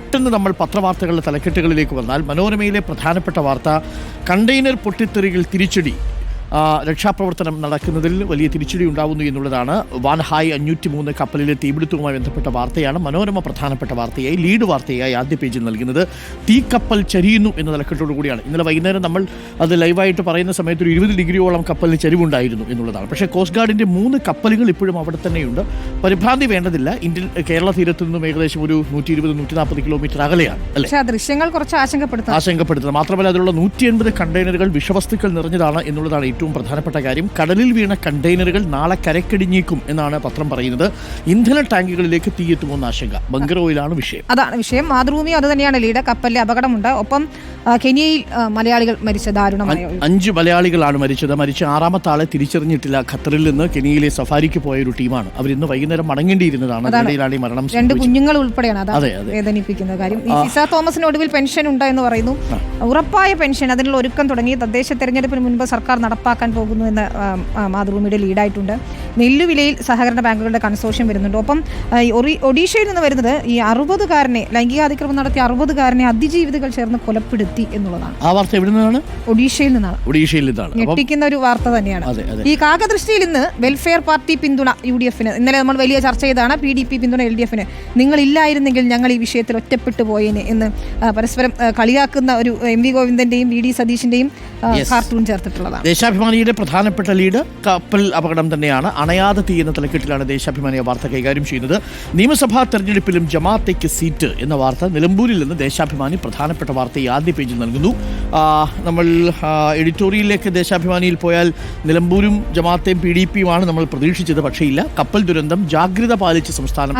പെട്ടെന്ന് നമ്മൾ പത്രവാർത്തകളുടെ തലക്കെട്ടുകളിലേക്ക് വന്നാൽ മനോരമയിലെ പ്രധാനപ്പെട്ട വാർത്ത കണ്ടെയ്നർ പൊട്ടിത്തെറികൾ തിരിച്ചടി. രക്ഷാപ്രവർത്തനം നടക്കുന്നതിൽ വലിയ തിരിച്ചടി ഉണ്ടാവുന്നു എന്നുള്ളതാണ്. വാൻഹായ് 503 കപ്പലിലെ തീപിടുത്തവുമായി ബന്ധപ്പെട്ട വാർത്തയാണ് മനോരമ പ്രധാനപ്പെട്ട വാർത്തയായി ലീഡ് വാർത്തയായി ആദ്യ പേജിൽ നൽകുന്നത്. തീക്കപ്പൽ ചരിയുന്നു എന്ന തലക്കെട്ടോടു കൂടിയാണ്. ഇന്നലെ വൈകുന്നേരം നമ്മൾ അത് ലൈവായിട്ട് പറയുന്ന സമയത്ത് ഒരു 20 ഡിഗ്രിയോളം കപ്പലിന് ചരിവുണ്ടായിരുന്നു എന്നുള്ളതാണ്. പക്ഷേ കോസ്റ്റ് ഗാർഡിൻ്റെ 3 കപ്പലുകൾ ഇപ്പോഴും അവിടെ തന്നെയുണ്ട്. പരിഭ്രാന്തി വേണ്ടതില്ല. കേരള തീരത്തു നിന്നും ഏകദേശം ഒരു 120-140 കിലോമീറ്റർ അകലെയാണ് അല്ലേ. ദൃശ്യങ്ങൾ കുറച്ച് ആശങ്കപ്പെടുത്തുന്നത് മാത്രമല്ല അതിലുള്ള 180 കണ്ടെയ്നറുകൾ വിഷവസ്തുക്കൾ നിറഞ്ഞതാണ് എന്നുള്ളതാണ് ഏറ്റവും പ്രധാനപ്പെട്ട കാര്യം. കടലിൽ വീണ കണ്ടെയ്നറുകൾ നാളെ കരക്കടിഞ്ഞേക്കും എന്നാണ് പത്രം പറയുന്നത്. ഇന്ധന ടാങ്കുകളിലേക്ക് തീയെത്തുമെന്ന ആശങ്ക. ബങ്കർ ഓയിലാണ് വിഷയം. അതാണ് വിഷയം. മാതൃഭൂമി അത് തന്നെയാണ് ലീഡ്. കപ്പലിലെ അപകടമുണ്ട്. ഒപ്പം കെനിയയിൽ മലയാളികൾ മരിച്ച ദാരുണമായ 5 മലയാളികളാണ് മരിച്ചത്. മരിച്ച 6ാമത്തെ ആളെ തിരിച്ചറിഞ്ഞിട്ടില്ല. ഖത്തറിൽ നിന്ന് കെനിയയിലെ സഫാരിക്ക് പോയ ഒരു ടീമാണ്. അവരിന്ന് വൈകുന്നേരം മടങ്ങേണ്ടിയിരുന്നതാണ്. അതിനിടയിലാണ് ഈ മരണം. 2 കുഞ്ഞുങ്ങൾ ഉൾപ്പെടെയാണ്. അതെ, വേദനിപ്പിക്കുന്ന കാര്യം. ഇസ തോമസിന് ഒടുവിൽ പെൻഷൻ ഉണ്ട് എന്ന് പറയുന്നു. ഉറപ്പായ പെൻഷൻ അതിനുള്ള ഒരുക്കം തുടങ്ങി. തദ്ദേശ തെരഞ്ഞെടുപ്പിന് മുൻപ് സർക്കാർ നടപ്പാക്കാൻ പോകുന്നു എന്ന മാതൃഭൂമിയുടെ ലീഡായിട്ടുണ്ട്. നെല്ലുവിലയിൽ സഹകരണ ബാങ്കുകളുടെ കൺസോർഷ്യം വരുന്നുണ്ട്. ഒപ്പം ഒഡീഷയിൽ നിന്ന് വരുന്നത് ഈ 60-കാരനെ ലൈംഗികാതിക്രമം നടത്തിയ 60-കാരനെ അതിജീവിതകൾ ചേർന്ന് കൊലപ്പെടുത്തി എന്നുള്ളതാണ്. ആ വാർത്ത എവിടെ നിന്നാണ്? ഒഡീഷയിൽ നിന്നാണ്. ഞെട്ടിക്കുന്ന ഒരു വാർത്ത തന്നെയാണ്. ഈ കാകദൃഷ്ടിയിൽ നിന്ന് വെൽഫെയർ പാർട്ടി പിന്തുണ UDF-ന്. ഇന്നലെ നമ്മൾ വലിയ ചർച്ച ചെയ്താണ്. PDP പിന്തുണ LDF-ന്. നിങ്ങളില്ലായിരുന്നെങ്കിൽ ഞങ്ങൾ ഈ വിഷയത്തിൽ ഒറ്റപ്പെട്ടു പോയേനെ എന്ന് പരസ്പരം കളിയാക്കുന്ന ഒരു MV ഗോവിന്ദന്റെയും VD സതീഷിന്റെയും കാർട്ടൂൺ ചേർത്തിട്ടുള്ളതാണ്. ദേശാഭിമാനിയുടെ പ്രധാനപ്പെട്ട ലീഡ് കപ്പൽ അപകടം തന്നെയാണ്. അണയാതെ തീയെന്ന തലക്കെട്ടിലാണ് ദേശാഭിമാനി വാർത്ത കൈകാര്യം ചെയ്യുന്നത്. നിയമസഭാ തെരഞ്ഞെടുപ്പിലും ജമാഅത്തേക്ക് സീറ്റ് എന്ന വാർത്ത നിലമ്പൂരിൽ നിന്ന് ദേശാഭിമാനി പ്രധാനപ്പെട്ട വാർത്തയെ ആദ്യ പേജിൽ നൽകുന്നു. നമ്മൾ എഡിറ്റോറിയലിലേക്ക് ദേശാഭിമാനിയിൽ പോയാൽ നിലമ്പൂരും ജമാഅത്തെയും PDP-യുമാണ് നമ്മൾ പ്രതീക്ഷിച്ചത്. പക്ഷേ ഇല്ല. കപ്പൽ ദുരന്തം ജാഗ്രത പാലിച്ച് സംസ്ഥാനം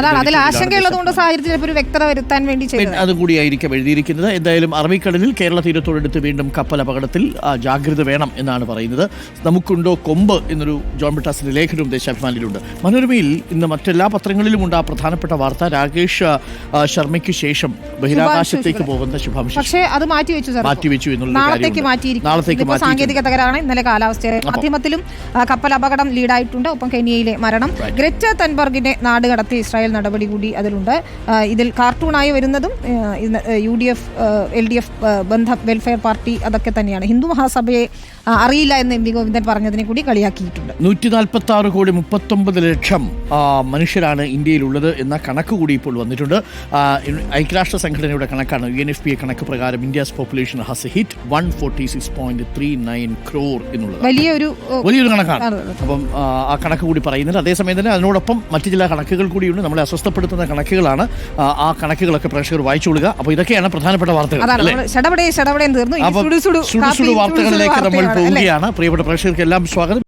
അതും കൂടിയായിരിക്കും എഴുതിയിരിക്കുന്നത്. എന്തായാലും അറബിക്കടലിൽ കേരള തീരത്തോടടുത്ത് വീണ്ടും കപ്പൽ അപകടത്തിൽ ജാഗ്രത വേണം എന്നാണ് പറയുന്നത്. നമുക്കുണ്ടോ കൊമ്പ് എന്നൊരു ജോൺ ബ്രിട്ടാസിന്റെ ലേഖനവും ദേശാഭിമാനിയിലുണ്ട്. മനോരമയിൽ ഇന്ന് മറ്റെല്ലാ പത്രങ്ങളിലും ഉണ്ട് ആ പ്രധാനപ്പെട്ട വാർത്ത. രാകേഷ് ശർമ്മയ്ക്ക് ശേഷം ബഹിരാകാശത്തേക്ക് പോകുന്ന ശുഭാംശ. പക്ഷേ അത് മാറ്റിവെച്ചു എന്നുള്ള നാളത്തേക്ക് സാങ്കേതിക തകരാറാണ്. ഇന്നലെ കാലാവസ്ഥ മാധ്യമത്തിലും കപ്പൽ അപകടം ലീഡായിട്ടുണ്ട്. ഒപ്പം കെനിയയിലെ മരണം. ഗ്രെറ്റ തൻബർഗിനെ നാട് കടത്തി ഇസ്രായേൽ നടപടി കൂടി അതിലുണ്ട്. ഇതിൽ കാർട്ടൂണായി വരുന്നതും UDF LDF ബന്ധം വെൽഫെയർ പാർട്ടി അതൊക്കെ തന്നെയാണ്. ഹിന്ദു മഹാസഭയെ അറിയില്ല എന്ന് MV ഗോവിന്ദൻ പറഞ്ഞതിനെ കൂടി കളിയാക്കിയിട്ടുണ്ട്. 146 കോടി 39 ലക്ഷം മനുഷ്യരാണ് ഇന്ത്യയിലുള്ളത് എന്ന കണക്ക് കൂടി ഇപ്പോൾ വന്നിട്ടുണ്ട്. ഐക്യരാഷ്ട്ര സംഘടനയുടെ കണക്കാണ്. UNFPA കണക്ക് പ്രകാരം India's population has hit 146.39 crore എന്നുള്ളത് വലിയൊരു കണക്കാണ്. അപ്പം ആ കണക്ക് കൂടി പറയുന്നുണ്ട്. അതേസമയം തന്നെ അതിനോടൊപ്പം മറ്റു ചില കണക്കുകൾ കൂടിയുണ്ട്. നമ്മളെ അസ്വസ്ഥപ്പെടുത്തുന്ന കണക്കുകളാണ്. ആ കണക്കുകളൊക്കെ പ്രേക്ഷകർ വായിച്ചുകൊള്ളുക. അപ്പോൾ ഇതൊക്കെയാണ് പ്രധാനപ്പെട്ട വാർത്തകൾ. വാർത്തകളിലേക്ക് നമ്മൾ പോവുകയാണ്. പ്രിയപ്പെട്ട പ്രേക്ഷകർക്ക് എല്ലാം സ്വാഗതം.